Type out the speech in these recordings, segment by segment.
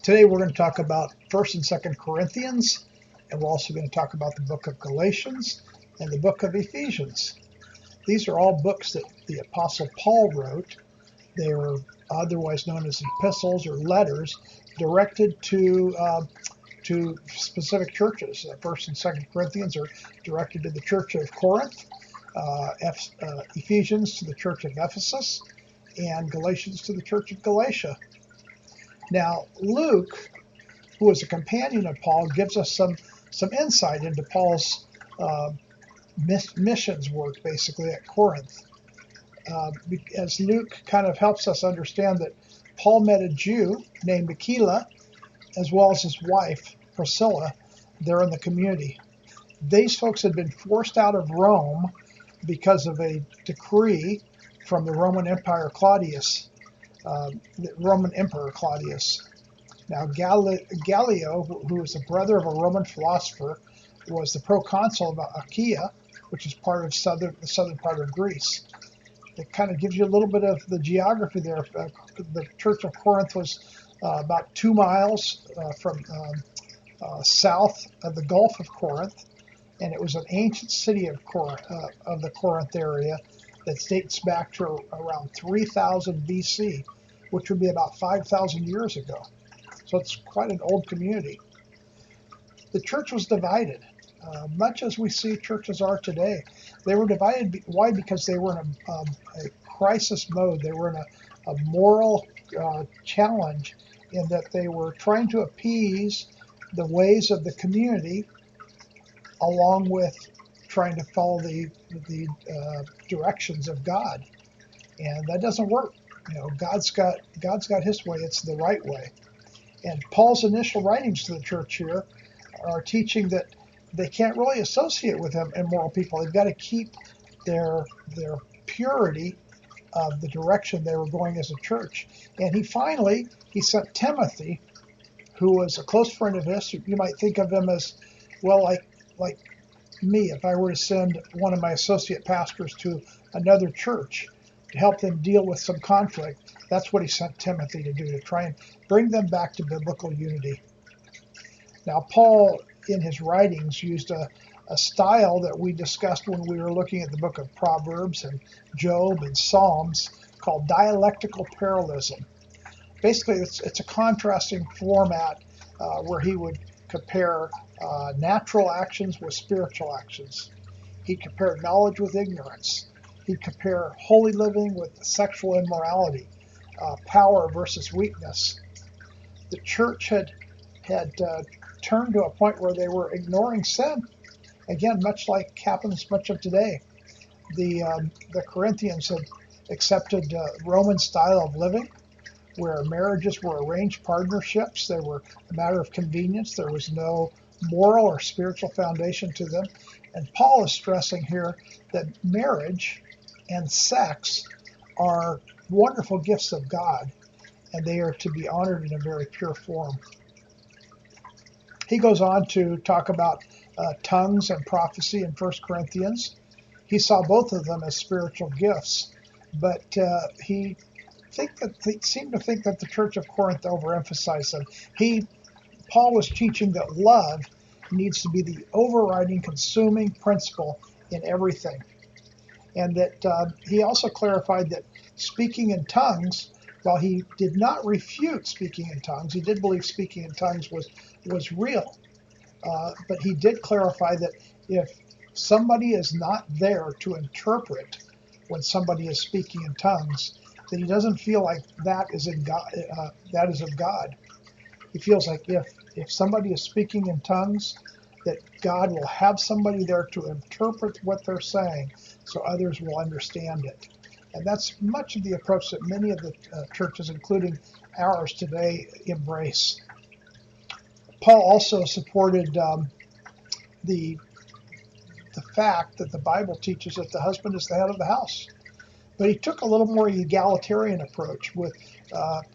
Today we're going to talk about 1st and 2nd Corinthians, and we're also going to talk about the book of Galatians and the book of Ephesians. These are all books that the Apostle Paul wrote. They were otherwise known as epistles or letters directed to specific churches. 1st and 2nd Corinthians are directed to the church of Corinth, Ephesians to the church of Ephesus, and Galatians to the church of Galatia. Now, Luke, who is a companion of Paul, gives us some insight into Paul's missions work, basically, at Corinth. As Luke kind of helps us understand that Paul met a Jew named Aquila, as well as his wife, Priscilla, there in the community. These folks had been forced out of Rome because of a decree from the Roman Empire Claudius. The Roman Emperor Claudius. Now, Gallio, who was the brother of a Roman philosopher, was the proconsul of Achaia, which is part of the southern part of Greece. It kind of gives you a little bit of the geography there. The Church of Corinth was about 2 miles from south of the Gulf of Corinth, and it was an ancient city of the Corinth area that dates back to around 3000 BC, which would be about 5,000 years ago. So it's quite an old community. The church was divided, much as we see churches are today. They were divided. Why? Because they were in a crisis mode. They were in a moral challenge in that they were trying to appease the ways of the community along with trying to follow the directions of God, and that doesn't work. God's got His way. It's the right way. And Paul's initial writings to the church here are teaching that they can't really associate with immoral people. They've got to keep their purity of the direction they were going as a church. And he sent Timothy, who was a close friend of his. You might think of him as, well, like me, if I were to send one of my associate pastors to another church to help them deal with some conflict. That's what he sent Timothy to do, to try and bring them back to biblical unity. Now, Paul, in his writings, used a style that we discussed when we were looking at the book of Proverbs and Job and Psalms called dialectical parallelism. Basically, it's a contrasting format where he would compare natural actions with spiritual actions. He'd compare knowledge with ignorance. He'd compare holy living with sexual immorality, power versus weakness. The church had turned to a point where they were ignoring sin. Again, much like happens much of today. The Corinthians had accepted Roman style of living, where marriages were arranged partnerships. They were a matter of convenience. There was no moral or spiritual foundation to them. And Paul is stressing here that marriage and sex are wonderful gifts of God, and they are to be honored in a very pure form. He goes on to talk about tongues and prophecy in 1 Corinthians. He saw both of them as spiritual gifts, but he seemed to think that the Church of Corinth overemphasized them. Paul was teaching that love needs to be the overriding, consuming principle in everything. And that he also clarified that speaking in tongues, while he did not refute speaking in tongues, he did believe speaking in tongues was real. But he did clarify that if somebody is not there to interpret when somebody is speaking in tongues, that he doesn't feel like that is of God. He feels like if somebody is speaking in tongues, that God will have somebody there to interpret what they're saying so others will understand it. And that's much of the approach that many of the churches, including ours today, embrace. Paul also supported the fact that the Bible teaches that the husband is the head of the house. But he took a little more egalitarian approach with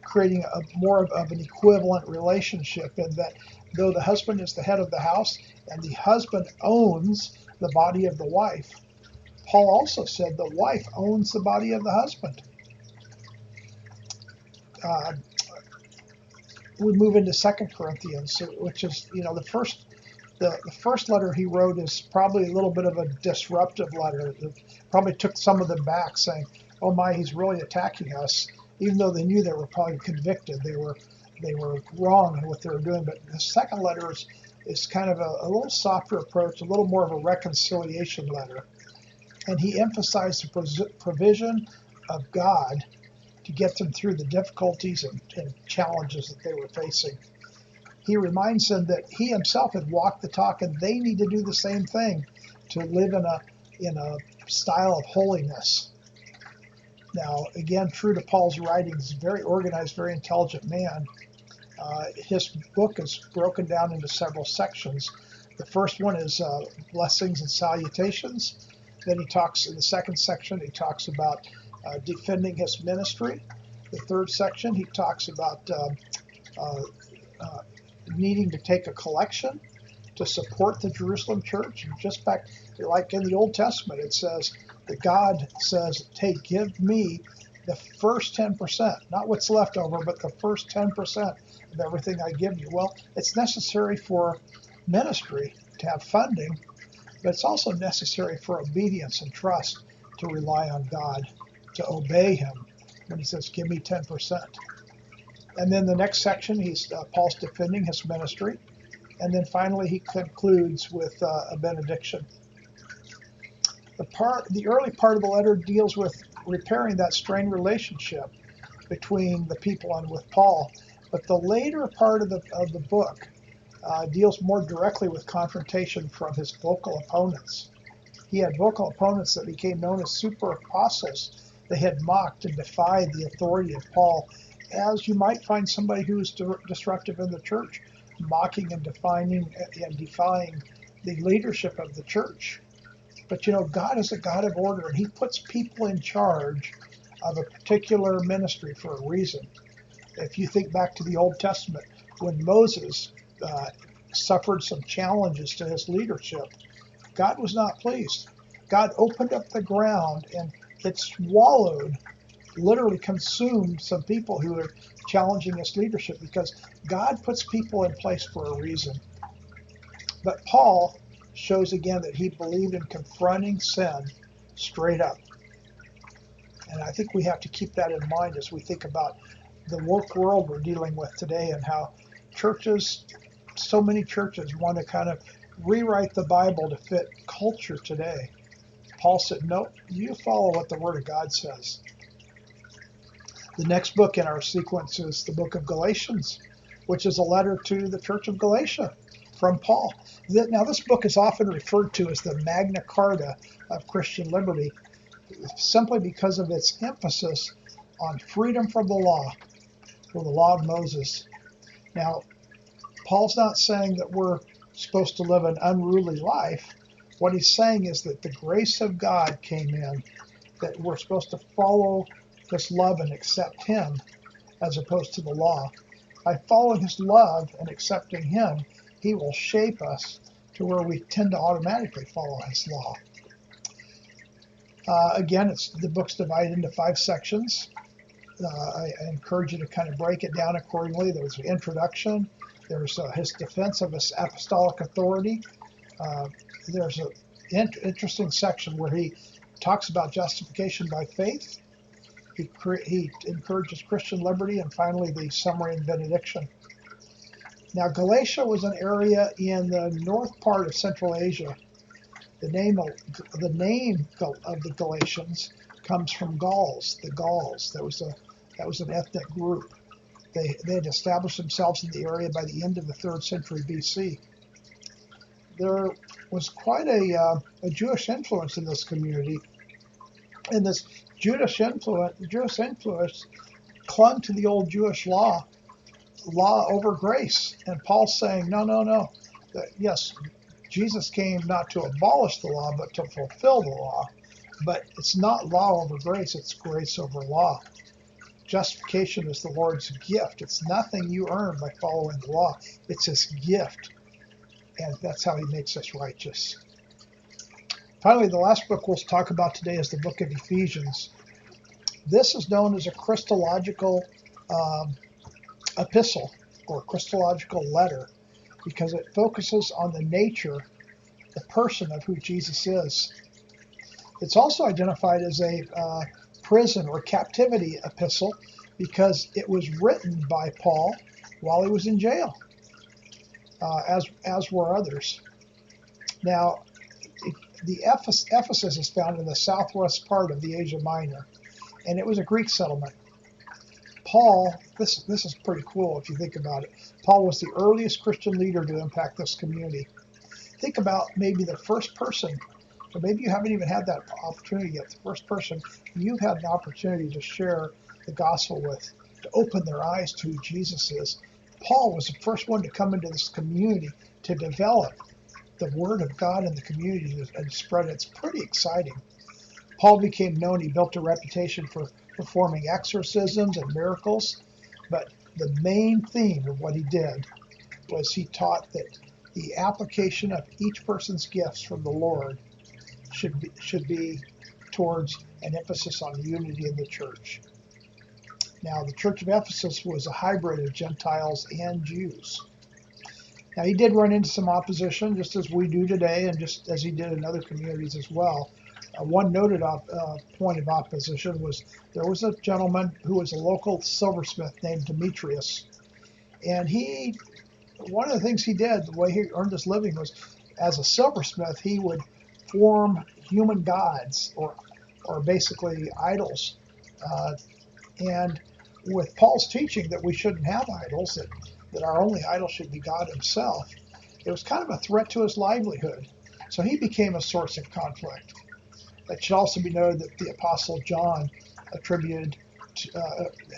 creating more of an equivalent relationship, in that though the husband is the head of the house and the husband owns the body of the wife, Paul also said the wife owns the body of the husband. we move into 2 Corinthians, which is, the first letter he wrote is probably a little bit of a disruptive letter. It probably took some of them back, saying, "Oh my, he's really attacking us," even though they knew they were probably convicted. They were wrong in what they were doing. But the second letter is kind of a little softer approach, a little more of a reconciliation letter. And he emphasized the provision of God to get them through the difficulties and challenges that they were facing. He reminds them that he himself had walked the talk, and they need to do the same thing to live in a style of holiness. Now, again, true to Paul's writings, very organized, very intelligent man. His book is broken down into several sections. The first one is blessings and salutations. Then he talks, in the second section, he talks about defending his ministry. The third section, he talks about needing to take a collection to support the Jerusalem church. And just back, like in the Old Testament, it says that God says, "Hey, give me the first 10%, not what's left over, but the first 10% of everything I give you." Well, it's necessary for ministry to have funding, but it's also necessary for obedience and trust, to rely on God, to obey him when he says, "Give me 10%. And then the next section, Paul's defending his ministry. And then finally, he concludes with a benediction. The early part of the letter deals with repairing that strained relationship between the people and with Paul. But the later part of the book deals more directly with confrontation from his vocal opponents. He had vocal opponents that became known as super apostles. They had mocked and defied the authority of Paul, as you might find somebody who is disruptive in the church, mocking and defying the leadership of the church. But God is a God of order, and he puts people in charge of a particular ministry for a reason. If you think back to the Old Testament, when Moses suffered some challenges to his leadership, God was not pleased. God opened up the ground, and it swallowed, literally consumed some people who were challenging his leadership, because God puts people in place for a reason. But Paul shows again that he believed in confronting sin straight up. And I think we have to keep that in mind as we think about the woke world we're dealing with today, and how so many churches want to kind of rewrite the Bible to fit culture today. Paul said, "Nope, you follow what the Word of God says." The next book in our sequence is the book of Galatians, which is a letter to the church of Galatia from Paul. Now, this book is often referred to as the Magna Carta of Christian liberty, simply because of its emphasis on freedom from the law of Moses. Now, Paul's not saying that we're supposed to live an unruly life. What he's saying is that the grace of God came in, that we're supposed to follow this love and accept him as opposed to the law. By following his love and accepting him, he will shape us to where we tend to automatically follow his law. Again, the book's divided into 5 sections. I encourage you to kind of break it down accordingly. There's an introduction. There's his defense of his apostolic authority. There's an interesting section where he talks about justification by faith. He encourages Christian liberty, and finally the summary and benediction. Now, Galatia was an area in the north part of Central Asia. The name of the Galatians comes from Gauls. The Gauls. That was an ethnic group. They had established themselves in the area by the end of the 3rd century BC. There was quite a Jewish influence in this community, and this Jewish influence clung to the old Jewish law over grace. And Paul's saying, no. Yes, Jesus came not to abolish the law, but to fulfill the law. But it's not law over grace, it's grace over law. Justification is the Lord's gift. It's nothing you earn by following the law. It's his gift. And that's how he makes us righteous. Finally, the last book we'll talk about today is the book of Ephesians. This is known as a Christological epistle or Christological letter because it focuses on the nature, the person of who Jesus is. It's also identified as a prison or captivity epistle because it was written by Paul while he was in jail, as were others. Now, the Ephesus is found in the southwest part of the Asia Minor, and it was a Greek settlement. Paul, this is pretty cool if you think about it. Paul was the earliest Christian leader to impact this community. Think about maybe the first person, or maybe you haven't even had that opportunity yet, the first person you've had an opportunity to share the gospel with, to open their eyes to who Jesus is. Paul was the first one to come into this community to develop the word of God in the community and spread it. It's pretty exciting. Paul became known, he built a reputation for performing exorcisms and miracles, but the main theme of what he did was he taught that the application of each person's gifts from the Lord should be towards an emphasis on unity in the church. Now, the church of Ephesus was a hybrid of Gentiles and Jews. Now, he did run into some opposition, just as we do today, and just as he did in other communities as well. One noted point of opposition was there was a gentleman who was a local silversmith named Demetrius, and one of the things he did, the way he earned his living was, as a silversmith, he would form human gods, or basically idols. And with Paul's teaching that we shouldn't have idols, that our only idol should be God himself, it was kind of a threat to his livelihood. So he became a source of conflict. It should also be noted that the Apostle John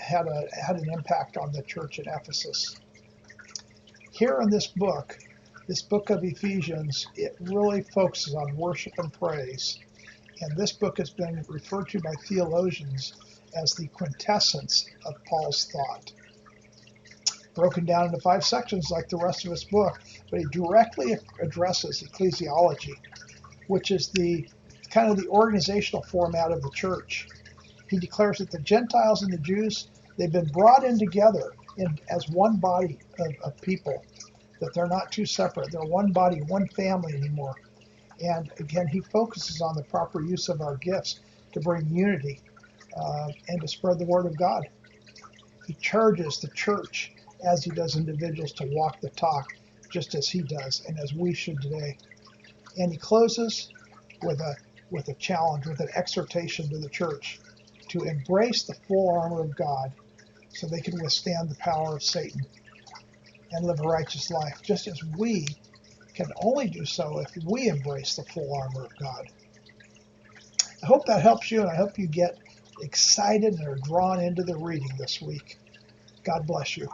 had an impact on the church at Ephesus. Here in this book of Ephesians, it really focuses on worship and praise. And this book has been referred to by theologians as the quintessence of Paul's thought. Broken down into 5 sections like the rest of his book, but he directly addresses ecclesiology, which is the kind of the organizational format of the church. He declares that the Gentiles and the Jews, they've been brought in together as one body of people, that they're not two separate. They're one body, one family anymore. And again, he focuses on the proper use of our gifts to bring unity and to spread the word of God. He charges the church, as he does individuals, to walk the talk, just as he does and as we should today. And he closes with a challenge, with an exhortation to the church to embrace the full armor of God so they can withstand the power of Satan and live a righteous life, just as we can only do so if we embrace the full armor of God. I hope that helps you, and I hope you get excited and are drawn into the reading this week. God bless you.